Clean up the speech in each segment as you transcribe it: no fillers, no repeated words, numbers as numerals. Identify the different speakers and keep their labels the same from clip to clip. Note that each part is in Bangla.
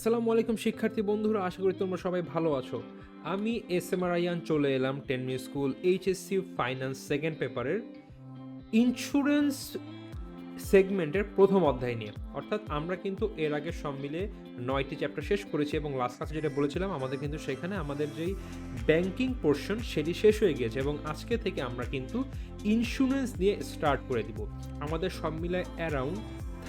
Speaker 1: আসসালামু আলাইকুম শিক্ষার্থী বন্ধুরা, আশা করি তোমরা সবাই ভালো আছো। আমি এস রায়ান চলে এলাম টেনমি স্কুল এইচএসসি ফাইন্যান্স সেকেন্ড পেপারের ইন্স্যুরেন্স সেগমেন্টের প্রথম অধ্যায় নিয়ে। অর্থাৎ আমরা কিন্তু এর আগে সব মিলে 9টি চ্যাপ্টার শেষ করেছি এবং লাস্ট ক্লাসে যেটা বলেছিলাম আমাদের কিন্তু সেখানে আমাদের যেই ব্যাংকিং পোর্শন সেটি শেষ হয়ে গিয়েছে এবং আজকে থেকে আমরা কিন্তু ইন্স্যুরেন্স দিয়ে স্টার্ট করে দিব। আমাদের সব মিলায় অ্যারাউন্ড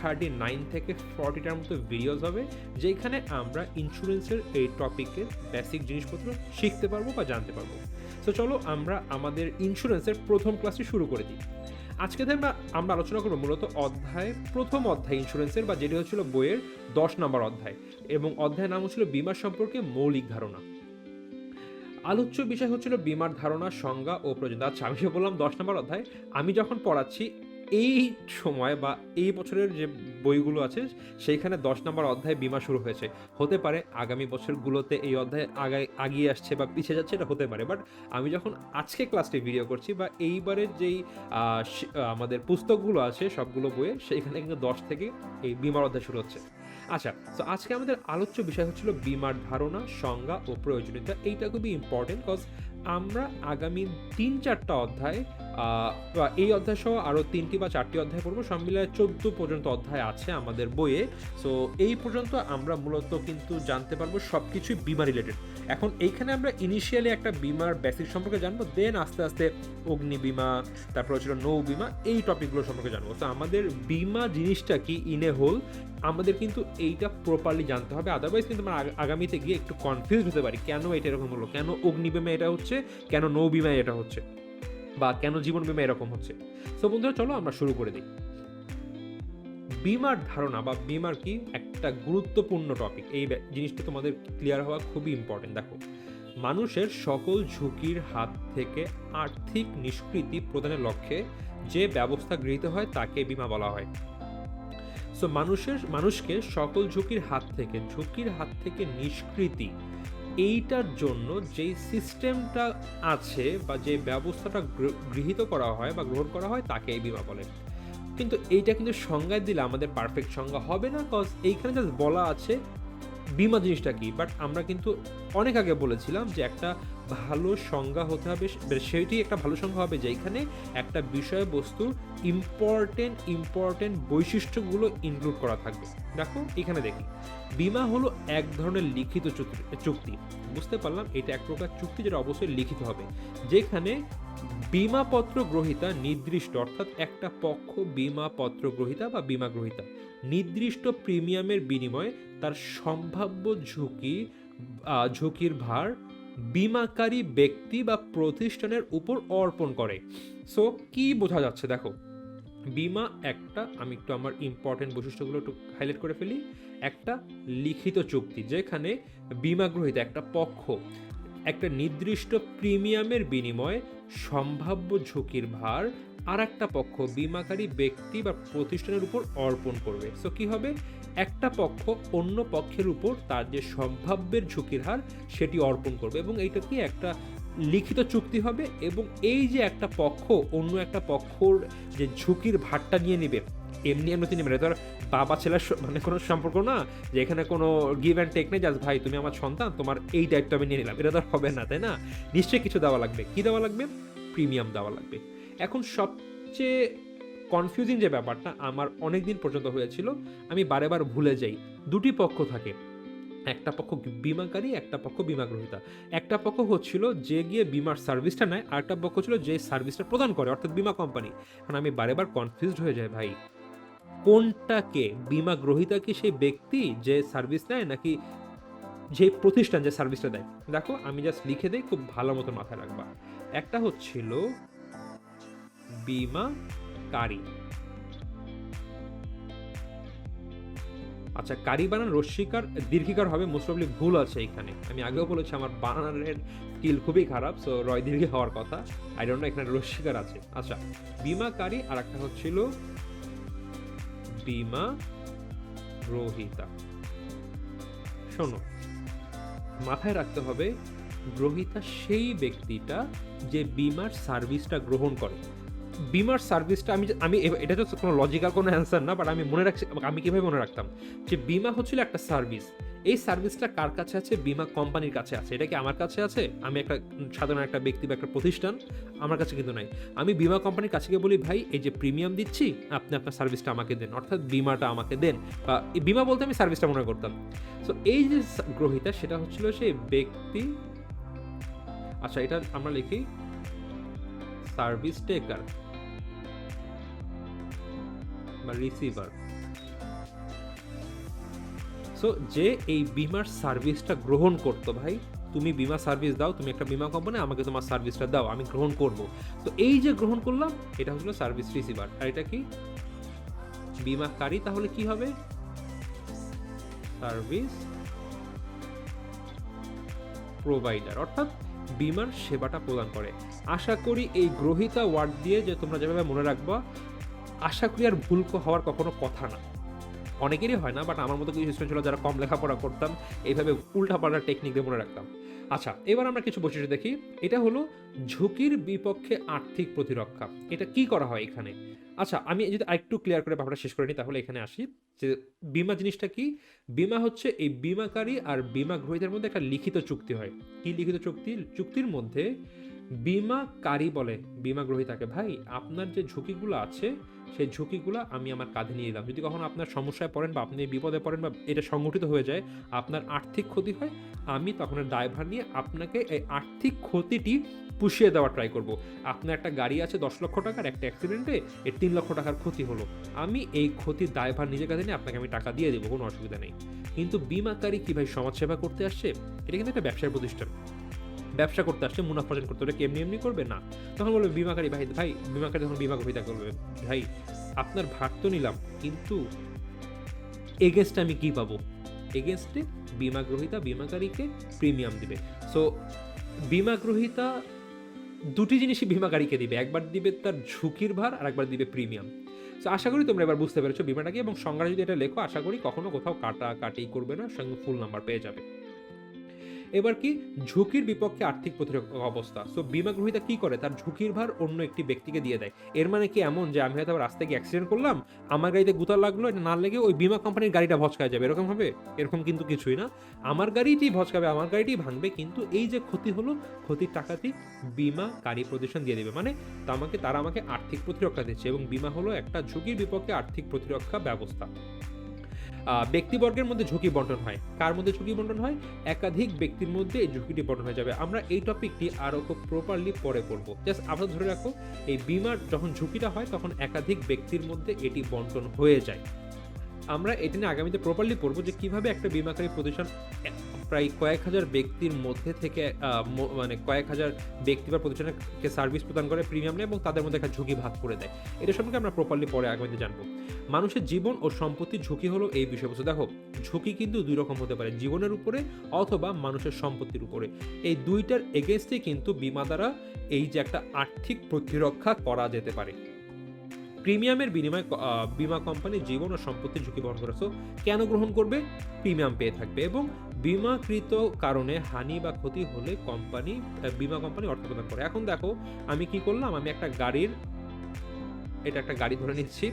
Speaker 1: 39 থেকে 40টার মতো ভিডিওস হবে, যেখানে আমরা ইন্স্যুরেন্সের এই টপিকের বেসিক জিনিসপত্র শিখতে পারবো বা জানতে পারবো। তো চলো আমরা আমাদের ইন্স্যুরেন্সের প্রথম ক্লাসটি শুরু করে দিই। আজকে আমরা আলোচনা করবো মূলত প্রথম অধ্যায় ইন্স্যুরেন্সের, বা যেটি হচ্ছিল বইয়ের 10 নম্বর অধ্যায়, এবং অধ্যায়ের নাম হচ্ছিল বীমা সম্পর্কে মৌলিক ধারণা। আলোচ্য বিষয় হচ্ছিল বীমার ধারণা, সংজ্ঞা ও প্রয়োজন। আচ্ছা, আমি বললাম 10 নম্বর অধ্যায়। আমি যখন পড়াচ্ছি এই সময় বা এই বছরের যে বইগুলো আছে সেইখানে 10 নম্বর অধ্যায় বীমা শুরু হয়েছে। হতে পারে আগামী বছরগুলোতে এই অধ্যায় আগিয়ে আসছে বা পিছিয়ে যাচ্ছে, এটা হতে পারে। বাট আমি যখন আজকে ক্লাসটি ভিডিও করছি বা এইবারের যেই আমাদের পুস্তকগুলো আছে সবগুলো বইয়ে, সেইখানে কিন্তু 10 থেকে এই বীমার অধ্যায় শুরু হচ্ছে। আচ্ছা, তো আজকে আমাদের আলোচ্য বিষয় হচ্ছিল বীমার ধারণা, সংজ্ঞা ও প্রয়োজনীয়তা। এইটা খুবই ইম্পর্টেন্ট, কজ আমরা আগামী 3-4টা অধ্যায় এই অধ্যায় সহ আরও 3টি বা 4টি অধ্যায় পড়বো। সব মিলিয়ে 14 পর্যন্ত অধ্যায় আছে আমাদের বইয়ে। সো এই পর্যন্ত আমরা মূলত কিন্তু জানতে পারবো সব কিছুই বীমা রিলেটেড। এখন এইখানে আমরা ইনিশিয়ালি একটা বীমার বেসিক সম্পর্কে জানবো, দেন আস্তে আস্তে অগ্নি বীমা, তারপর হচ্ছিল নৌ বীমা, এই টপিকগুলো সম্পর্কে জানবো। তো আমাদের বীমা জিনিসটা কি ইন এ হোল আমাদের কিন্তু এইটা প্রপারলি জানতে হবে, আদারওয়াইজ কিন্তু আমরা আগামীতে গিয়ে একটু কনফিউজ হতে পারি, কেন এটা এরকম হলো, কেন অগ্নি বীমা এটা হচ্ছে, কেন নৌ বীমা এটা হচ্ছে, বা কেন জীবন বীমা এরকম হচ্ছে। তো বন্ধুরা চলো আমরা শুরু করে দিই। বীমার ধারণা বা বীমার কি একটা গুরুত্বপূর্ণ টপিক, এই জিনিসটা তোমাদের ক্লিয়ার হওয়া খুবই ইম্পর্টেন্ট। দেখো, মানুষের সকল ঝুঁকির হাত থেকে আর্থিক নিষ্কৃতি প্রদানের লক্ষ্যে যে ব্যবস্থা গৃহীত হয় তাকে বীমা বলা হয়। সো মানুষকে সকল ঝুঁকির হাত থেকে নিষ্কৃতি, এইটার জন্য যেই সিস্টেমটা আছে বা যে ব্যবস্থাটা গৃহীত করা হয় বা গ্রহণ করা হয় তাকে এই বীমা বলে। কিন্তু এইটা কিন্তু সংজ্ঞায় দিলে আমাদের পারফেক্ট সংজ্ঞা হবে না, কজ এইখানে জাস্ট বলা আছে বীমা জিনিসটা কি। বাট আমরা কিন্তু অনেক আগে বলেছিলাম যে একটা ভালো সংজ্ঞা হতে হবে, সেইটি একটা ভালো সংজ্ঞা হবে যেখানে একটা বিষয়বস্তুর ইম্পর্টেন্ট বৈশিষ্ট্যগুলো ইনক্লুড করা থাকবে। দেখো এখানে দেখি, বীমা হলো এক ধরনের লিখিত চুক্তি। বুঝতে পারলাম, এটা এক প্রকার চুক্তি যেটা অবশ্যই লিখিত হবে, যেখানে বীমাপত্র গ্রহীতা নির্দিষ্ট, অর্থাৎ একটা পক্ষ বীমাপত্র গ্রহীতা বা বীমা গ্রহীতা নির্দিষ্ট প্রিমিয়ামের বিনিময়ে তার সম্ভাব্য ঝুঁকির ভার বীমাকারী ব্যক্তি বা প্রতিষ্ঠানের উপর অর্পণ করে। সো কি বোঝা যাচ্ছে দেখো, বীমা একটা, আমি একটু আমার ইম্পর্টেন্ট বৈশিষ্ট্যগুলো একটু হাইলাইট করে ফেলি, একটা লিখিত চুক্তি যেখানে বীমা গ্রহীতা একটা পক্ষ একটা নির্দিষ্ট প্রিমিয়ামের বিনিময়ে সম্ভাব্য ঝুঁকির ভার আর একটা পক্ষ বীমাকারী ব্যক্তি বা প্রতিষ্ঠানের উপর অর্পণ করবে। সো কি হবে, একটা পক্ষ অন্য পক্ষের উপর তার যে সম্ভাব্যের ঝুঁকির হার সেটি অর্পণ করবে, এবং এইটা কি একটা লিখিত চুক্তি হবে। এবং এই যে একটা পক্ষ অন্য একটা পক্ষর যে ঝুঁকির ভারটা নিয়ে নেবে, এমনি নেবে না, ধর বাবা ছেলের মানে কোনো সম্পর্ক না, যে এখানে কোনো গিভ অ্যান্ড টেক নেই, জাস্ট ভাই তুমি আমার সন্তান, তোমার এই দায়িত্ব আমি নিয়ে নিলাম, এটা তো হবে না, তাই না? নিশ্চয়ই কিছু দেওয়া লাগবে। কি দেওয়া লাগবে? প্রিমিয়াম দেওয়া লাগবে। এখন সবচেয়ে কনফিউজিং যে ব্যাপারটা আমার অনেক দিন পর্যন্ত হয়েছিল, আমি বারে ভুলে যাই, দুটি পক্ষ থাকে, একটা পক্ষ বীমাকারী, একটা পক্ষ বীমা গ্রহীতা। একটা পক্ষ হচ্ছিল যে গিয়ে বীমার সার্ভিসটা নেয়, আর একটা পক্ষ ছিল যে সার্ভিসটা প্রদান করে, অর্থাৎ বীমা কোম্পানি। কারণ আমি বারেবার কনফিউজড হয়ে যাই, ভাই কোনটাকে, বীমা গ্রহীতা কি সেই ব্যক্তি যে সার্ভিস নেয়, নাকি যে প্রতিষ্ঠান যে সার্ভিসটা দেয়? দেখো আমি জাস্ট লিখে দেই, খুব ভালো মতো মাথায় রাখবা। একটা হচ্ছিল বীমাকারী। আচ্ছা, কারি বানান রস্বীকার দীর্ঘিকার হবে, মোস্ট প্রবলি ভুল আছে এখানে। আমি আগেও বলেছি আমার বানানের স্কিল খুবই খারাপ, সো রয় দীর্ঘি হওয়ার কথা, আই ডোন্ট নো, এখানে রস্বীকার আছে। আচ্ছা, বীমাকারী, আর একটা হচ্ছিল বীমা গ্রহীতা। শোনো, মাথায় রাখতে হবে গ্রহীতা সেই ব্যক্তিটা যে বীমার সার্ভিসটা গ্রহণ করে। বিমার সার্ভিসটা আমি এটা তো কোনো লজিক্যাল কোনো অ্যান্সার না, বাট আমি মনে রাখছি, আমি কীভাবে মনে রাখতাম যে বিমা হচ্ছিল একটা সার্ভিস। এই সার্ভিসটা কার কাছে আছে? বিমা কোম্পানির কাছে আছে। এটা কি আমার কাছে আছে? আমি একটা সাধারণ একটা ব্যক্তি বা একটা প্রতিষ্ঠান, আমার কাছে কিন্তু নাই। আমি বিমা কোম্পানির কাছে গিয়ে বলি, ভাই এই যে প্রিমিয়াম দিচ্ছি, আপনি আপনার সার্ভিসটা আমাকে দেন, অর্থাৎ বিমাটা আমাকে দেন। বা বিমা বলতে আমি সার্ভিসটা মনে করতাম। সো এই যে গ্রহীতা, সেটা হচ্ছিল সেই ব্যক্তি। আচ্ছা, এটা আমরা লিখি সার্ভিস টেকার বা রিসিভার। সো যে এই বিমার সার্ভিসটা গ্রহণ করতো, ভাই তুমি বিমা সার্ভিস দাও, তুমি একটা বিমা কোম্পানি, আমাকে তোমার সার্ভিসটা দাও, আমি গ্রহণ করব। তো এই যে গ্রহণ করলাম, এটা হলো সার্ভিস রিসিভার। আর এটা কি? বিমাকারী। তাহলে কি হবে? সার্ভিস প্রোভাইডার, অর্থাৎ বিমার সেবাটা প্রদান করে। আশা করি এই গ্রহীতা ওয়ার্ড দিয়ে যে তোমরা যেভাবে মনে রাখবা, আশা করি আর ভুল হওয়ার কখনো কথা না। অনেকেরই হয় না, বাট আমার মতো কিছু স্টুডেন্ট ছিল যারা কম লেখাপড়া করতাম, এইভাবে উল্টাপাল্টা টেকনিক দিয়ে মনে রাখতাম। আচ্ছা, এবার আমরা কিছু বৈশিষ্ট্য দেখি। এটা হলো ঝুঁকির বিপক্ষে আর্থিক প্রতিরক্ষা। এটা কি করা হয় এখানে? আচ্ছা, আমি যদি আরেকটু ক্লিয়ার করে ব্যাপারটা শেষ করে নিই, তাহলে এখানে আসি যে বিমা জিনিসটা কি। বিমা হচ্ছে এই বিমাকারী আর বিমা গ্রহীতার মধ্যে একটা লিখিত চুক্তি হয়। কি লিখিত চুক্তি? চুক্তির মধ্যে বিমাকারী বলে বিমা গ্রহীতাকে, ভাই আপনার যে ঝুঁকিগুলো আছে, সেই ঝুঁকিগুলো আমি আমার কাঁধে নিয়ে নিলাম। যদি কখনো আপনার সমস্যায় পড়েন বা আপনি বিপদে পড়েন বা এটা সংগঠিত হয়ে যায়, আপনার আর্থিক ক্ষতি হয়, আমি তখন দায়ভার নিয়ে আপনাকে এই আর্থিক ক্ষতিটি পুষিয়ে দেওয়ার ট্রাই করব। আপনার একটা গাড়ি আছে 10 লক্ষ টাকার, একটা অ্যাক্সিডেন্টে এর 3 লক্ষ টাকার ক্ষতি হলো, আমি এই ক্ষতির দায়ভার নিজের কাছে নিয়ে আপনাকে আমি টাকা দিয়ে দেবো, কোনো অসুবিধা নেই। কিন্তু বিমাকারী কি ভাই সমাজসেবা করতে আসছে? এটা কিন্তু একটা ব্যবসার প্রতিষ্ঠান, ব্যবসা করতে আসছে, মুনাফা অর্জন করতে হলে কেমনি এমনি করবে না। তখন বলবে বিমাকারী, ভাই ভাই বিমাকারী তখন বিমা গ্রহীতা করবে, ভাই আপনার ভার তো নিলাম, কিন্তু এগেনস্টে আমি কি পাবো? এগেনস্টে বিমা গ্রহীতা বিমাকারীকে প্রিমিয়াম দিবে। সো বিমা গ্রহীতা দুটি জিনিসই বিমাকারীকে দিবে, একবার দিবে তার ঝুঁকির ভার আর একবার দিবে প্রিমিয়াম। সো আশা করি তোমরা এবার বুঝতে পেরেছো বিমাটাকে, এবং সংজ্ঞা যদি এটা লেখো, আশা করি কখনো কোথাও কাটাকাটি করবে না, সঙ্গে ফুল নাম্বার পেয়ে যাবে। এবার কি? ঝুঁকির বিপক্ষে আর্থিক প্রতিরক্ষা অবস্থা। সো বিমা গ্রহীতা কি করে? তার ঝুঁকির ভার অন্য একটি ব্যক্তিকে দিয়ে দেয়। এর মানে কি এমন যে আমি হয়তো রাস্তায় গিয়ে অ্যাক্সিডেন্ট করলাম, আমার গাড়িতে গুতা লাগলো, এটা না লেগে ওই বিমা কোম্পানির গাড়িটা ভচকায় যাবে, এরকম হবে? এরকম কিন্তু কিছুই না। আমার গাড়িটি ভচকাবে, আমার গাড়িটি ভাঙবে, কিন্তু এই যে ক্ষতি হলো, ক্ষতির টাকাটি বিমাকারী প্রতিষ্ঠান দিয়ে দেবে। মানে তারা আমাকে আর্থিক প্রতিরক্ষা দিচ্ছে, এবং বিমা হলো একটা ঝুঁকির বিপক্ষে আর্থিক প্রতিরক্ষা ব্যবস্থা। ব্যক্তিবর্গের মধ্যে ঝুঁকি বন্টন হয়। কার মধ্যে ঝুঁকি বন্টন হয়? একাধিক ব্যক্তির মধ্যে এই ঝুঁকিটি বন্টন হয়ে যাবে। আমরা এই টপিকটি আরও খুব প্রপারলি পরে পড়ব। জাস্ট আপনারা ধরে রাখো, এই বিমার যখন ঝুঁকিটা হয়, তখন একাধিক ব্যক্তির মধ্যে এটি বন্টন হয়ে যায়। আমরা এটা নিয়ে আগামীতে প্রপারলি পড়বো যে কিভাবে একটা বিমাকারী প্রতিষ্ঠান প্রায় কয়েক হাজার ব্যক্তির মধ্যে থেকে মানে কয়েক হাজার ব্যক্তি বা প্রতিষ্ঠানকে সার্ভিস প্রদান করে প্রিমিয়াম নেয়, এবং তাদের মধ্যে একটা ঝুঁকি ভাগ করে দেয়। এটা সম্পর্কে আমরা প্রপারলি পরে আগামীতে জানবো। মানুষের জীবন ও সম্পত্তির ঝুঁকি হলো এই বিষয়বস্তু। দেখো, ঝুঁকি কিন্তু দুই রকম হতে পারে, জীবনের উপরে অথবা মানুষের সম্পত্তির উপরে। এই দুইটার এগেনস্টে কিন্তু বিমা দ্বারা এই যে একটা আর্থিক প্রতিরক্ষা করা যেতে পারে। প্রিমিয়ামের বিনিময়ে বিমা কোম্পানি জীবন ও সম্পত্তির ঝুঁকি বহন করেছে। কেন গ্রহণ করবে? প্রিমিয়াম পেয়ে থাকবে, এবং বিমাকৃত কারণে হানি বা ক্ষতি হলে বিমা কোম্পানি অর্থ প্রদান করে। এখন দেখো, আমি কি করলাম, আমি একটা গাড়ি ধরে নিচ্ছি।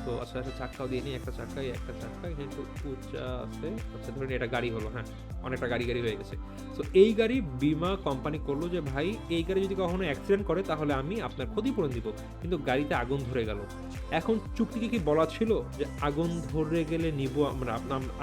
Speaker 1: তো আচ্ছা, একটা চাক্কাও দিয়ে নিই, একটা চাক্কা কিন্তু উঁচা আছে। আচ্ছা, ধরে এটা গাড়ি হলো, হ্যাঁ অনেকটা গাড়ি হয়ে গেছে। তো এই গাড়ি বিমা কোম্পানি করলো যে ভাই এই গাড়ি যদি কখনো অ্যাক্সিডেন্ট করে, তাহলে আমি আপনার ক্ষতিপূরণ দিব, কিন্তু গাড়িতে আগুন ধরে গেল। এখন চুক্তিকে কি বলা ছিল যে আগুন ধরে গেলে নিব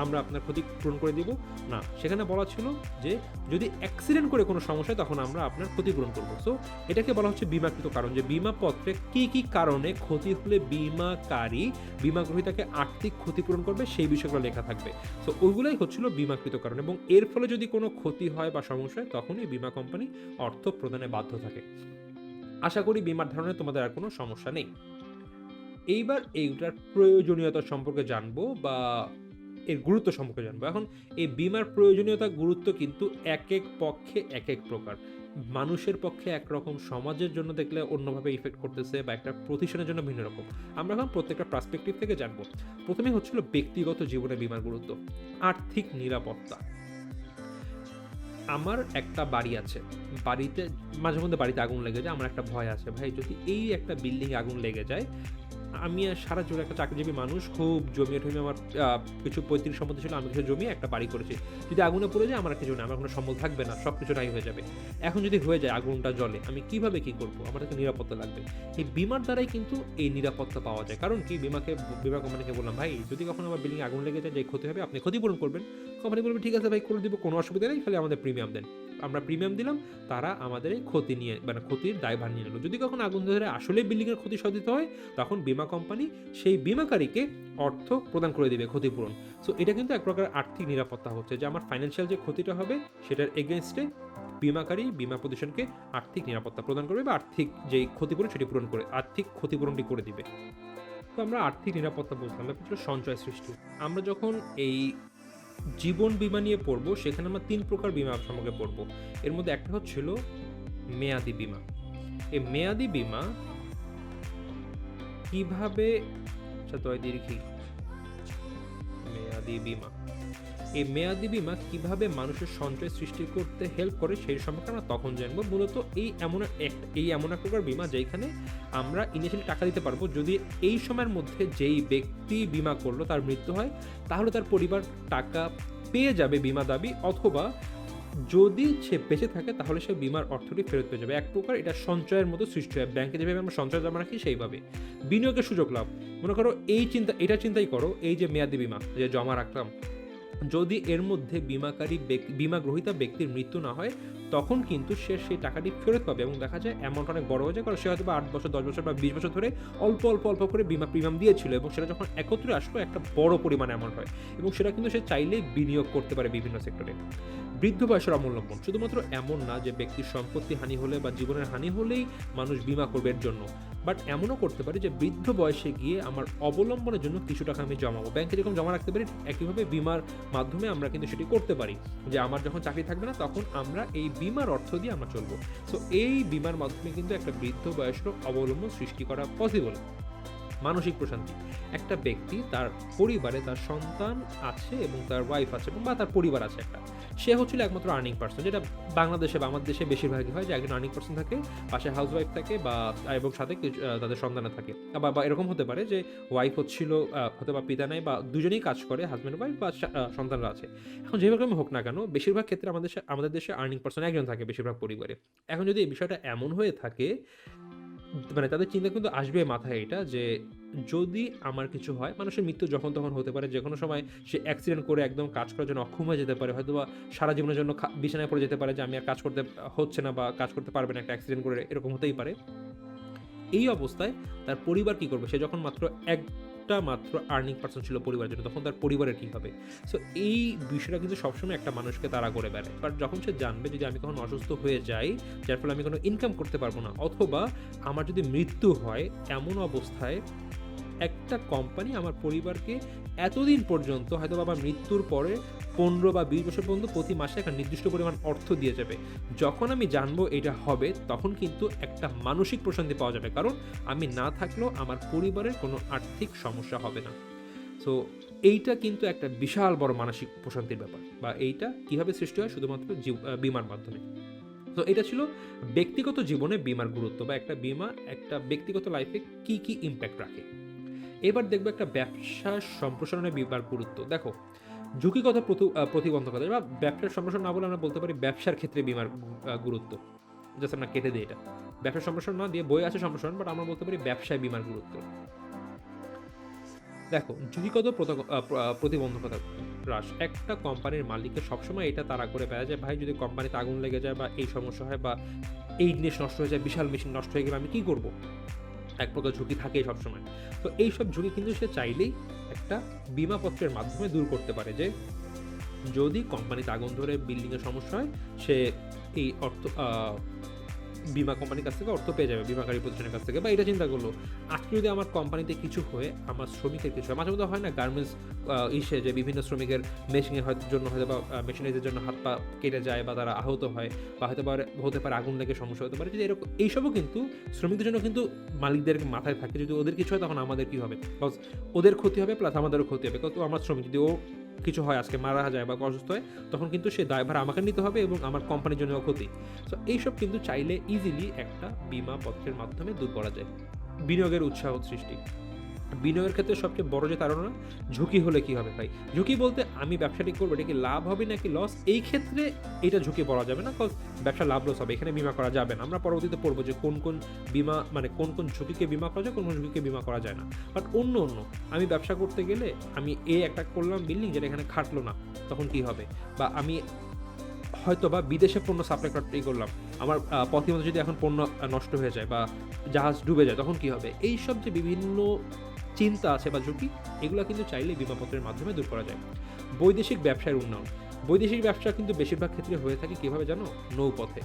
Speaker 1: আমরা আপনার ক্ষতিপূরণ করে দিব? না, সেখানে বলা ছিল যে যদি অ্যাক্সিডেন্ট করে কোনো সমস্যা, তখন আমরা আপনার ক্ষতিপূরণ করবো। সো এটাকে বলা হচ্ছে বিমাকৃত কারণ, যে বিমা পত্রে কি কি কারণে ক্ষতি হলে বিমাকারী বিমা গ্রহীতাকে আর্থিক ক্ষতিপূরণ করবে, সেই বিষয়গুলো লেখা থাকবে। সো ওইগুলাই হচ্ছিল বিমাকৃত কারণ, এবং এর ফলে যদি কোনো ক্ষতি হয় বা সমস্যা হয়, তখনই বিমা কোম্পানি অর্থ প্রদানে বাধ্য থাকে। আশা করি বিমার ধারণে তোমাদের আর কোনো সমস্যা নেই। এইবার এইটার প্রয়োজনীয়তা সম্পর্কে জানবো, বা এর গুরুত্ব সম্পর্কে জানবো। এখন এই বিমার প্রয়োজনীয়তা গুরুত্ব কিন্তু এক এক পক্ষে এক এক প্রকার। মানুষের পক্ষে একরকম, সমাজের জন্য দেখলে অন্যভাবে ইফেক্ট করতেছে, বা একটা প্রতিষ্ঠানের জন্য ভিন্ন রকম। আমরা এখন প্রত্যেকটা পার্সপেক্টিভ থেকে জানবো। প্রথমে হচ্ছিল ব্যক্তিগত জীবনে বিমার গুরুত্ব। আর্থিক নিরাপত্তা। আমার একটা বাড়ি আছে, বাড়িতে মাঝে মধ্যে বাড়িতে আগুন লেগে যায়, আমার একটা ভয় আছে ভাই যদি এই একটা বিল্ডিংয়ে আগুন লেগে যায়, আমি আর সারা জীবন একটা চাকরিজীবী মানুষ, খুব জমিয়ে টমিয়ে আমার কিছু পৈতৃক সম্পত্তি ছিল, আমি কিছু জমিয়ে একটা বাড়ি করেছি, যদি আগুনে পড়ে যায় আমার আর কিছু না, আমার কোনো সম্বল থাকবে না, সব কিছু নাই হয়ে যাবে। এখন যদি হয়ে যায় আগুনটা জ্বলে, আমি কিভাবে কি করব? আমার একটা নিরাপত্তা লাগবে। এই বীমার দ্বারাই কিন্তু এই নিরাপত্তা পাওয়া যায়। কারণ কি, বীমা কোম্পানিকে বললাম, ভাই যদি কখনো আমার বিল্ডিংয়ে আগুন লেগে যায়, যে ক্ষতি হবে আপনি ক্ষতিপূরণ করবেন। কোম্পানি বলবে ঠিক আছে ভাই, করে দিব, কোনো অসুবিধা নেই, খালি আমাদের প্রিমিয়াম দেন। আমরা প্রিমিয়াম দিলাম, তারা আমাদের এই ক্ষতি নিয়ে, মানে ক্ষতির দায়ভার নিয়ে নিল। যদি কখনো আগুন ধরে আসলে বিল্ডিংয়ের ক্ষতি সাধিত হয়, তখন বীমা কোম্পানি সেই বীমাকারীকে অর্থ প্রদান করে দিবে, ক্ষতিপূরণ। সো এটা কিন্তু এক প্রকার আর্থিক নিরাপত্তা হচ্ছে, যে আমার ফাইন্যান্সিয়াল যে ক্ষতিটা হবে সেটার এগেনস্টে বীমাকারী বীমা প্রতিষ্ঠানকে আর্থিক নিরাপত্তা প্রদান করবে, বা আর্থিক যেই ক্ষতিপূরণ সেটি পূরণ করে, আর্থিক ক্ষতিপূরণটি করে দিবে। তো আমরা আর্থিক নিরাপত্তা বলছিলাম, ব্যাপারটা ছিল সঞ্চয় সৃষ্টি। আমরা যখন এই জীবন বীমা নিয়ে পড়বো, সেখানে আমরা 3 প্রকার বীমা সম্পর্কে পড়বো। এর মধ্যে একটা হচ্ছিল মেয়াদি বীমা। এই মেয়াদি বীমা কিভাবে, আচ্ছা তো দীর্ঘি মেয়াদি বীমা, এই মেয়াদি বীমা কিভাবে মানুষের সঞ্চয় সৃষ্টি করতে হেল্প করে সেই সম্পর্কে আমরা তখন জানবো। মূলত এই এমন এক প্রকার বীমা যেখানে আমরা ইনিশিয়ালি টাকা দিতে পারবো, যদি এই সময়ের মধ্যে যেই ব্যক্তি বীমা করলো তার মৃত্যু হয়, তাহলে তার পরিবার টাকা পেয়ে যাবে বীমা দাবি, অথবা যদি সে বেঁচে থাকে তাহলে সে বীমার অর্থটি ফেরত পেয়ে যাবে। এক প্রকার এটা সঞ্চয়ের মতো সৃষ্টি হয়, ব্যাংকে যেভাবে আমরা সঞ্চয় জমা রাখি সেইভাবে। বিনিয়োগের সুযোগ লাভ, মনে করো এটা চিন্তাই করো, এই যে মেয়াদি বীমা যে জমা রাখলাম, যদি এর মধ্যে বীমা গ্রহীতা ব্যক্তির মৃত্যু না হয়, তখন কিন্তু সে সেই টাকাটি ফেরত পাবে। এবং দেখা যায় অ্যামাউন্ট অনেক বড় হয়ে যায়, কারণ সে হয়তো 8 বছর, 10 বছর বা 20 বছর ধরে অল্প অল্প অল্প করে বীমা প্রিমিয়াম দিয়েছিল, এবং সেটা যখন একত্রে আসলো একটা বড় পরিমাণ অ্যামাউন্ট হয়, এবং সেটা কিন্তু সে চাইলেই বিনিয়োগ করতে পারে বিভিন্ন সেক্টরে। বৃদ্ধ বয়সের অবলম্বন, শুধুমাত্র এমন না যে ব্যক্তির সম্পত্তি হানি হলে বা জীবনের হানি হলেই মানুষ বীমা করবে এর জন্য, বাট এমনও করতে পারে যে বৃদ্ধ বয়সে গিয়ে আমার অবলম্বনের জন্য কিছু টাকা আমি জমাবো, ব্যাংকে যেরকম জমা রাখতে পারি, একইভাবে বীমার মাধ্যমে আমরা কিন্তু সেটি করতে পারি, যে আমার যখন চাকরি থাকবে না তখন আমরা এই বীমার অর্থ দিয়ে আমরা চলবো। সো এই বীমার মাধ্যমে কিন্তু একটা বৃদ্ধ বয়সের অবলম্বন সৃষ্টি করা পসিবল। মানসিক প্রশান্তি, একটা ব্যক্তি তার পরিবারে তার সন্তান আছে এবং তার ওয়াইফ আছে, এবং বা তার পরিবার আছে একটা, সে হচ্ছিল একমাত্র আর্নিং পার্সন, যেটা বাংলাদেশে বা আমাদের দেশে বেশিরভাগই হয়, যে একজন আর্নিং পার্সন থাকে, পাশে হাউস ওয়াইফ থাকে, বা এবং সাথে তাদের সন্তান থাকে, বা এরকম হতে পারে যে ওয়াইফ হচ্ছিল হয়তো বা পিতা নাই, বা দুজনেই কাজ করে, হাজব্যান্ড ওয়াইফ, বা সন্তানরা আছে। এখন যেভাবে হোক না কেন, বেশিরভাগ ক্ষেত্রে আমাদের দেশে আর্নিং পার্সন একজন থাকে বেশিরভাগ পরিবারে। এখন যদি এই বিষয়টা এমন হয়ে থাকে, মানে তাদের চিন্তা কিন্তু আসবে মাথায় এটা, যে যদি আমার কিছু হয়, মানুষের মৃত্যু যখন তখন হতে পারে, যে কোনো সময় সে অ্যাক্সিডেন্ট করে একদম কাজ করার জন্য অক্ষম হয়ে যেতে পারে, হয়তো বা সারা জীবনের জন্য বিছানায় পড়ে যেতে পারে, যে আমি আর কাজ করতে হচ্ছে না বা কাজ করতে পারবে না, একটা অ্যাক্সিডেন্ট করে, এরকম হতেই পারে। এই অবস্থায় তার পরিবার কি করবে? সে যখন মাত্র আর্নিং পার্সন ছিল পরিবারের জন্য, তখন তার পরিবারের কী হবে? সো এই বিষয়টা কিন্তু সবসময় একটা মানুষকে তাড়া করে বেড়ায়। বাট যখন সে জানবে যদি আমি কখনো অসুস্থ হয়ে যাই, যার ফলে আমি কোনো ইনকাম করতে পারবো না, অথবা আমার যদি মৃত্যু হয়, এমন অবস্থায় একটা কোম্পানি আমার পরিবারকে এতদিন পর্যন্ত, হয়তো আমার মৃত্যুর পরে 15 বা 20 বছর পর্যন্ত প্রতি মাসে একটা নির্দিষ্ট পরিমাণ অর্থ দিয়ে যাবে। যখন আমি জানবো এটা হবে, তখন কিন্তু একটা মানসিক প্রশান্তি পাওয়া যাবে, কারণ আমি না থাকলেও আমার পরিবারের কোনো আর্থিক সমস্যা হবে না। সো এইটা কিন্তু একটা বিশাল বড় মানসিক প্রশান্তির ব্যাপার, বা এইটা কীভাবে সৃষ্টি হয়? শুধুমাত্র বীমার মাধ্যমে। তো এটা ছিল ব্যক্তিগত জীবনে বীমার গুরুত্ব, বা একটা বীমা একটা ব্যক্তিগত লাইফে কী কী ইম্প্যাক্ট রাখে। এবার দেখবো একটা ব্যবসা সম্প্রসারণে বীমার গুরুত্ব। দেখো, ঝুঁকিগত প্রতিবন্ধকতা, বা ব্যবসার সম্প্রসারণ না বলে আমরা বলতে পারি ব্যবসার ক্ষেত্রে বীমার গুরুত্ব। জাস্ট আমরা কেটে দিই এটা, ব্যবসার সম্প্রসারণ না দিয়ে, বই আছে সম্প্রসারণ, বাট আমরা বলতে পারি ব্যবসায় বীমার গুরুত্ব। দেখো, ঝুঁকিগত প্রতিবন্ধকতা হ্রাস, একটা কোম্পানির মালিককে সবসময় এটা তাড়া করে বেড়া যায়, ভাই যদি কোম্পানিতে আগুন লেগে যায়, বা এই সমস্যা হয়, বা এই জিনিস নষ্ট হয়ে যায়, বিশাল মেশিন নষ্ট হয়ে গেলে আমি কী করবো? এক প্রকার ঝুঁকি থাকেই সবসময়। তো এইসব ঝুঁকি কিন্তু সে চাইলেই একটা বিমাপত্রের মাধ্যমে দূর করতে পারে, যে যদি কোম্পানিতে আগুন ধরে বিল্ডিংয়ের সমস্যা হয়, সে এই অর্থ বীমা কোম্পানির কাছ থেকে অর্থ পেয়ে যাবে, বীমাকারী প্রতিষ্ঠানের কাছ থেকে। বা এটা চিন্তা করলো, আজকে যদি আমার কোম্পানিতে কিছু হয়ে আমার শ্রমিকের কিছু হয়, মাঝে মধ্যে হয় না গার্মেন্টস যে বিভিন্ন শ্রমিকের মেশিনের জন্য হয়তো বা মেশিনারিজের জন্য হাত পা কেটে যায়, বা তারা আহত হয়, বা হতে পারে আগুন লেগে সমস্যা হতে পারে, যদি এরকম এইসবও কিন্তু শ্রমিকদের জন্য কিন্তু মালিকদের মাথায় থাকে, যদি ওদের কিছু হয় তখন আমাদের কী হবে, বিকজ ওদের ক্ষতি হবে প্লাস আমাদেরও ক্ষতি হবে, তো আমার শ্রমিক যদি ও কিছু হয়, আজকে মারা যায় বা অসুস্থ হয়, তখন কিন্তু সেই দায়ভার আমাকে নিতে হবে এবং আমার কোম্পানির জন্য ক্ষতি। সো এইসব কিন্তু চাইলে ইজিলি একটা বিমা পত্রের মাধ্যমে দূর করা যায়। বিনিয়োগের উৎসাহ সৃষ্টি। বিনিয়োগের ক্ষেত্রে সবচেয়ে বড় যে ধারণা, ঝুঁকি হলে কি হবে ভাই? ঝুঁকি বলতে আমি ব্যবসাটি করবো, এটা কি লাভ হবে নাকি লস? এই ক্ষেত্রে এটা ঝুঁকি বলা যাবে না, কজ ব্যবসা লাভ লস হবে, এখানে বিমা করা যাবে না। আমরা পরবর্তীতে পড়বো যে কোন কোন বিমা, মানে কোন কোন ঝুঁকিকে বিমা করা যায়, কোন কোন ঝুঁকিকে বিমা করা যায় না। বাট অন্য আমি ব্যবসা করতে গেলে আমি একটা করলাম বিল্ডিং যেটা এখানে খাটলো না, তখন কি হবে? বা আমি হয়তো বা বিদেশে পণ্য সাপ্লাই করলাম, আমার পথে মধ্যে যদি এখন পণ্য নষ্ট হয়ে যায় বা জাহাজ ডুবে যায়, তখন কি হবে? এইসব যে বিভিন্ন চিন্তা আছে বা ঝুঁকি, এগুলো কিন্তু চাইলে বিমাপত্রের মাধ্যমে দূর করা যায়। বৈদেশিক ব্যবসার উন্নয়ন। বৈদেশিক ব্যবসা কিন্তু বেশিরভাগ ক্ষেত্রে হয়ে থাকে কিভাবে জানো? নৌপথে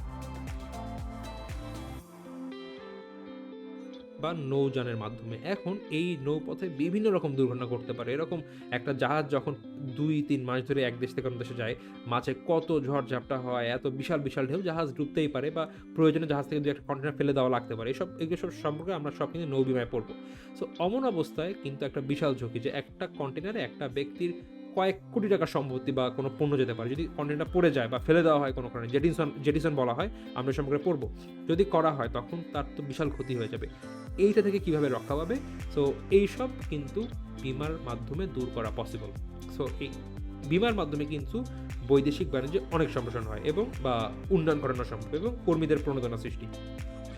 Speaker 1: বা নৌযানের মাধ্যমে। এখন এই নৌপথে বিভিন্ন রকম দুর্ঘটনা ঘটতে পারে। এরকম একটা জাহাজ যখন ২-৩ মাস ধরে এক দেশ থেকে অন্য দেশে যায়, মাঝে কত ঝড়-ঝাপটা হয়, এত বিশাল, বিশাল ঢেউ, জাহাজ ডুবতেই পারে বা প্রয়োজনে জাহাজ থেকে ২-১ টা কন্টেইনার ফেলে দেওয়া লাগতে পারে। এগুলো সব সম্পর্কে আমরা সব কিন্তু নৌ বিমায় পড়ব। সো অমন অবস্থায় কিন্তু একটা বিশাল ঝুঁকি যে একটা কন্টেইনারে একটা ব্যক্তির কয়েক কোটি টাকার সম্পত্তি বা কোনো পণ্য যেতে পারে। যদি কন্টেইনারটা পড়ে যায় বা ফেলে দেওয়া হয় কোনো কারণে, জেটিসন বলা হয়, আমরা সম্পর্কে পড়ব। যদি করা হয় তখন তার তো বিশাল ক্ষতি হয়ে যাবে। এইটা থেকে কিভাবে রক্ষা পাবে? সো এইসব কিন্তু বিমার মাধ্যমে দূর করা পসিবল। সো এই বিমার মাধ্যমে কিন্তু বৈদেশিক বাণিজ্যে অনেক সম্প্রসারণ হয় এবং বা উন্নয়ন করানো সম্ভব এবং কর্মীদের প্রণোদনা সৃষ্টি।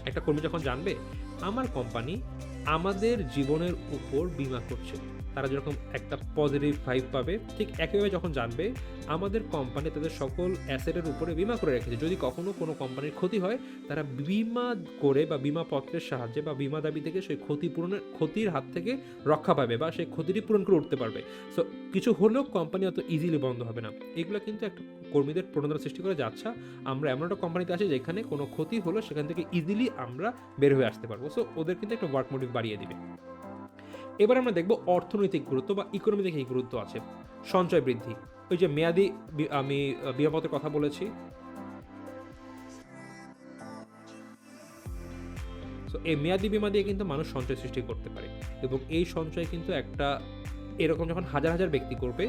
Speaker 1: একটা কর্মী যখন জানবে আমার কোম্পানি আমাদের জীবনের উপর বিমা করছে, তারা যেরকম একটা পজিটিভ ভাইব পাবে, ঠিক একইভাবে যখন জানবে আমাদের কোম্পানি তাদের সকল অ্যাসেটের উপরে বিমা করে রেখেছে, যদি কখনো কোনো কোম্পানির ক্ষতি হয় তারা বিমা করে বা বিমা পত্রের সাহায্যে বা বিমা দাবি থেকে সেই ক্ষতির হাত থেকে রক্ষা পাবে বা সেই ক্ষতিটি পূরণ করে উঠতে পারবে। সো কিছু হলেও কোম্পানি অত ইজিলি বন্ধ হবে না। এগুলো কিন্তু একটা কর্মীদের প্রণোদনা সৃষ্টি করে যে আচ্ছা আমরা এমন একটা কোম্পানিতে আছি যেখানে কোনো ক্ষতি হলো সেখান থেকে ইজিলি আমরা বের হয়ে আসতে পারবো। সো ওদের কিন্তু একটা ওয়ার্ক মোটিভ বাড়িয়ে দিবে। এবার আমরা দেখব অর্থনৈতিক গুরুত্ব বা ইকোনমিতে কি গুরুত্ব আছে। সঞ্চয় বৃদ্ধি। ওই যে মেয়াদি আমি বিমাপত্রের কথা বলেছি। সো এই মেয়াদি বিমা দিয়ে কিন্তু মানুষ সঞ্চয় সৃষ্টি করতে পারে এবং এই সঞ্চয় কিন্তু একটা এরকম যখন হাজার হাজার ব্যক্তি করবে,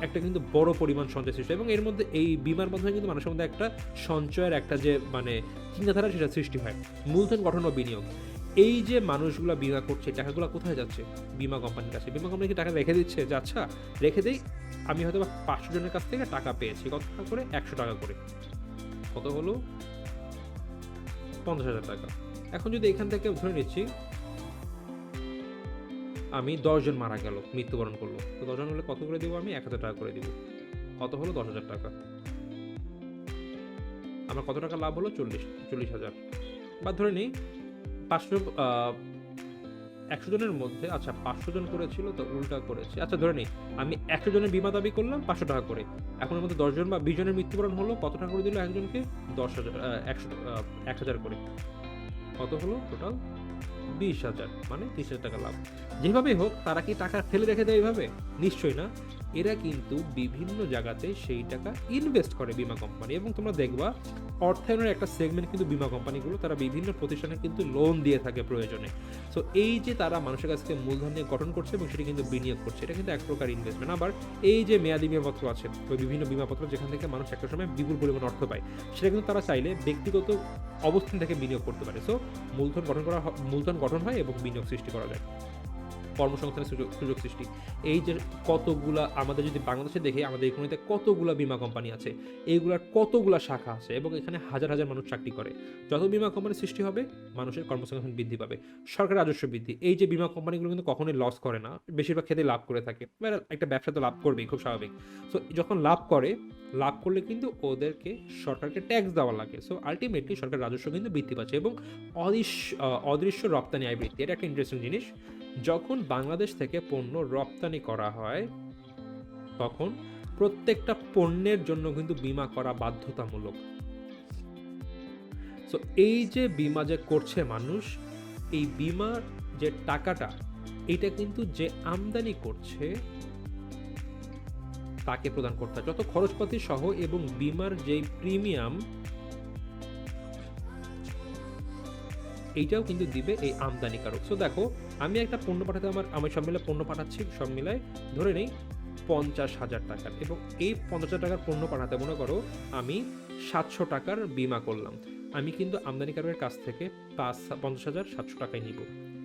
Speaker 1: একটা কিন্তু বড় পরিমাণ সঞ্চয় সৃষ্টি, এবং এর মধ্যে এই বিমার মাধ্যমে কিন্তু মানুষের মধ্যে একটা সঞ্চয়ের একটা যে মানে চিন্তাধারা সেটা সৃষ্টি হয়। মূলধন গঠন ও বিনিয়োগ। এই যে মানুষগুলো বিমা করছে, টাকাগুলো কোথায় যাচ্ছে? বিমা কোম্পানির কাছে। বিমা কোম্পানি কি টাকা রেখে দিচ্ছে যে আচ্ছা রেখে দেই, আমি হয়তো 500 জনের কাছ থেকে টাকা পেয়েছি, কত টাকা করে? 100 টাকা করে। কত হলো? 50,000 টাকা। এখন যদি এখান থেকে ধরে নিচ্ছি আমি 10 জন মারা গেল, মৃত্যুবরণ করলো, তো 10 জন হলে কত করে দিব? আমি 1000 টাকা করে দিব। কত হলো? 10,000 টাকা। আমার কত টাকা লাভ হলো? 40,000। বা ধরে নিই 100 জনের মধ্যে, আচ্ছা 500 জন করেছিল তো উল্টা করেছি, আচ্ছা ধরে নিই আমি 100 জনের বিমা দাবি করলাম 500 টাকা করে, এখন এর মধ্যে 10 জন বা 20 জনের মৃত্যুবরণ হলো, কত টাকা করে দিল একজনকে? 10,000, 1,000 করে। কত হলো টোটাল? 20,000, মানে 30,000 টাকা লাভ। যেভাবেই হোক তারা কি টাকা ফেলে রেখে দেয় এইভাবে? নিশ্চয়ই না। এরা কিন্তু বিভিন্ন জায়গাতে সেই টাকা ইনভেস্ট করে বিমা কোম্পানি, এবং তোমরা দেখবা অর্থায়নের একটা সেগমেন্ট কিন্তু বিমা কোম্পানিগুলো, তারা বিভিন্ন প্রতিষ্ঠানে কিন্তু লোন দিয়ে থাকে প্রয়োজনে। সো এই যে তারা মানুষের কাছ থেকে মূলধন নিয়ে গঠন করছে এবং সেটা কিন্তু বিনিয়োগ করছে, এটা কিন্তু এক প্রকার ইনভেস্টমেন্ট। আবার এই যে মেয়াদি বিমাপত্র আছে, ওই বিভিন্ন বিমাপত্র যেখান থেকে মানুষ একটা সময় বিপুল পরিমাণ অর্থ পায়, সেটা কিন্তু তারা চাইলে ব্যক্তিগত অবস্থান থেকে বিনিয়োগ করতে পারে। সো মূলধন গঠন হয় এবং বিনিয়োগ সৃষ্টি করা যায়। কর্মসংস্থানের সুযোগ সৃষ্টি। এই যে কতগুলা, আমাদের যদি বাংলাদেশে দেখি আমাদের ইকোনমিতে কতগুলা বিমা কোম্পানি আছে, এইগুলার কতগুলা শাখা আছে এবং এখানে হাজার হাজার মানুষ চাকরি করে। যত বিমা কোম্পানি সৃষ্টি হবে মানুষের কর্মসংস্থান বৃদ্ধি পাবে। সরকার রাজস্ব বৃদ্ধি। এই যে বিমা কোম্পানিগুলো কিন্তু কখনোই লস করে না, বেশিরভাগ ক্ষেত্রে লাভ করে থাকে। একটা ব্যবসা তো লাভ করবেই, খুব স্বাভাবিক। সো যখন লাভ করলে কিন্তু ওদেরকে সরকারকে ট্যাক্স দেওয়া লাগে। সো আলটিমেটলি সরকার রাজস্ব কিন্তু বৃদ্ধি পাচ্ছে এবং অদৃশ্য রপ্তানি আয় বৃদ্ধি। এটা একটা ইন্টারেস্টিং জিনিস। যখন বাংলাদেশ থেকে পণ্য রপ্তানি করা হয় তখন প্রত্যেকটা পণ্যের জন্য কিন্তু বীমা করা বাধ্যতামূলক। সো এই যে বীমা যে করছে মানুষ, এই বীমার যে টাকাটা, এটা কিন্তু যে আমদানি করছে তাকে প্রদান করতে হয়, যত খরচপাতি সহ, এবং বীমার যে প্রিমিয়াম এইটাও কিন্তু দিবে এই আমদানিকারক। সো দেখো আমি একটা পণ্য পাঠাতে আমার সব মিলে পণ্য পাঠাচ্ছি, সব মিলায় ধরে নেই 50,000 টাকার, এবং এই 50,000 টাকার পণ্য পাঠাতে মনে করো আমি 700 টাকার বিমা করলাম, আমি কিন্তু আমদানিকারকের কাছ থেকে 50,700 টাকায় নিব।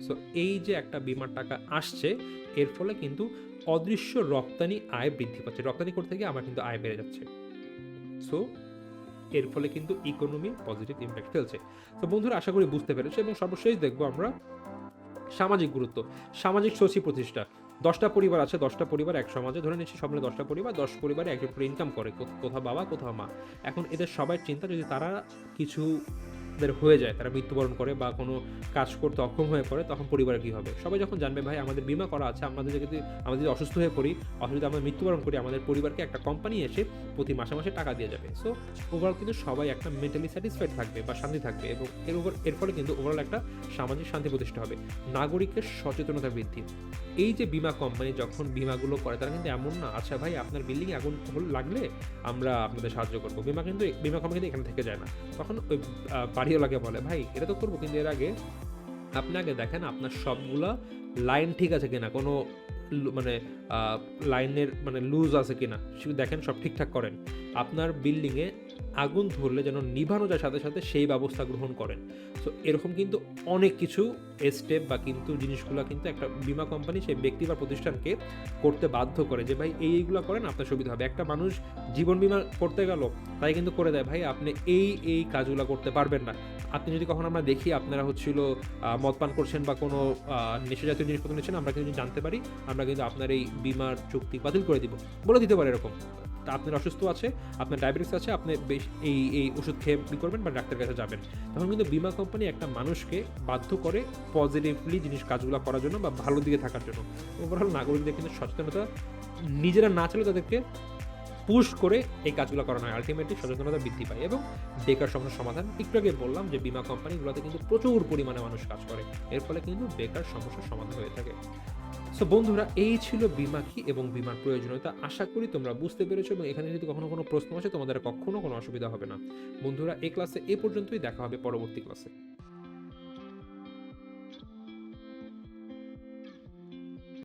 Speaker 1: সো এই যে একটা বিমার টাকা আসছে, এর ফলে কিন্তু অদৃশ্য রপ্তানি আয় বৃদ্ধি পাচ্ছে, রপ্তানি করতে গিয়ে আমার কিন্তু আয় বেড়ে যাচ্ছে। সো এর ফলে কিন্তু ইকোনমি পজিটিভ ইম্প্যাক্ট ফেলছে। তো বন্ধুরা আশা করি বুঝতে পেরেছো। এবং সর্বশেষ দেখবো আমরা সামাজিক গুরুত্ব, সামাজিক শশী প্রতিষ্ঠা। 10টা পরিবার আছে, 10টা পরিবার এক সমাজে, ধরে নিচ্ছি সব মিলে 10টা পরিবার, 10 পরিবারে একজন করে ইনকাম করে, কোথাও বাবা কোথাও মা। এখন এদের সবাই চিন্তা, যদি তারা কিছু হয়ে যায়, তারা মৃত্যুবরণ করে বা কোনো কাজ করতে অক্ষম হয়ে পড়ে, তখন পরিবারে কী হবে? সবাই যখন জানবে ভাই আমাদের বিমা করা আছে, আমাদের যদি অসুস্থ হয়ে পড়ি অথবা যদি আমরা মৃত্যুবরণ করি, আমাদের পরিবারকে একটা কোম্পানি এসে প্রতি মাসে মাসে টাকা দিয়ে যাবে। সো ওভারঅল কিন্তু সবাই একটা মেন্টালি স্যাটিসফাইড থাকবে বা শান্তি থাকবে, এবং এর ফলে কিন্তু ওভারঅল একটা সামাজিক শান্তি প্রতিষ্ঠা হবে। নাগরিকের সচেতনতা বৃদ্ধি। এই যে বিমা কোম্পানি যখন বিমাগুলো করে, তারা কিন্তু এমন না আচ্ছা ভাই আপনার বিল্ডিং আগুন লাগলে আমরা আপনাদের সাহায্য করবো, বিমা কোম্পানি কিন্তু এখানে থেকে যায় না। তখন ওই বাড়িওয়ালাকে বলে ভাই এটা তো করবো, কিন্তু এর আগে আপনি আগে দেখেন আপনার সবগুলা লাইন ঠিক আছে কিনা, কোনো মানে লাইনের মানে লুজ আছে কিনা, শুধু দেখেন সব ঠিকঠাক করেন। আপনার বিল্ডিংয়ে আগুন ধরলে যেন নিভানো যায় সাথে সাথে সেই ব্যবস্থা গ্রহণ করেন। সো এরকম কিন্তু অনেক কিছু স্টেপ বা কিন্তু জিনিসগুলো কিন্তু একটা বিমা কোম্পানি সেই ব্যক্তি বা প্রতিষ্ঠানকে করতে বাধ্য করে, যে ভাই এইগুলো করেন আপনার সুবিধা হবে। একটা মানুষ জীবন বিমা করতে গেল, তাই কিন্তু করে দেয় ভাই আপনি এই কাজগুলো করতে পারবেন না। আপনি যদি কখনো আমরা দেখি আপনারা হচ্ছিল মদ পান করছেন বা কোনো নেশা জাতীয় জিনিসপত্র নিচ্ছেন, আমরা কিন্তু জানতে পারি, আমরা কিন্তু আপনার এই বিমার চুক্তি বাতিল করে দিব, বলে দিতে পারে এরকম। তা আপনার অসুস্থ আছে, আপনার ডায়াবেটিস আছে, আপনি বেশ এই ওষুধ খেয়ে করবেন বা ডাক্তারের কাছে যাবেন। তখন কিন্তু বিমা কোম্পানি একটা মানুষকে বাধ্য করে পজিটিভলি কাজগুলো করার জন্য বা ভালো দিকে থাকার জন্য। ওভারঅল নাগরিকদের কিন্তু সচেতনতা নিজেরা না চাইলে তাদেরকে পুশ করে এই কাজগুলো করানো হয়, আলটিমেটলি সচেতনতা বৃদ্ধি পায় এবং বেকার সমস্যার সমাধান। একটু আগে বললাম যে বিমা কোম্পানিগুলোতে কিন্তু প্রচুর পরিমাণে মানুষ কাজ করে, এর ফলে কিন্তু বেকার সমস্যার সমাধান হয়ে থাকে। সো বন্ধুরা এই ছিল বিমা কি এবং বিমার প্রয়োজনীয়তা। আশা করি তোমরা বুঝতে পেরেছো, এবং এখানে যদি কখনো কোনো প্রশ্ন আসে তোমাদের কখনো কোনো অসুবিধা হবে না। বন্ধুরা এই ক্লাসে এ পর্যন্তই, দেখা হবে পরবর্তী ক্লাসে।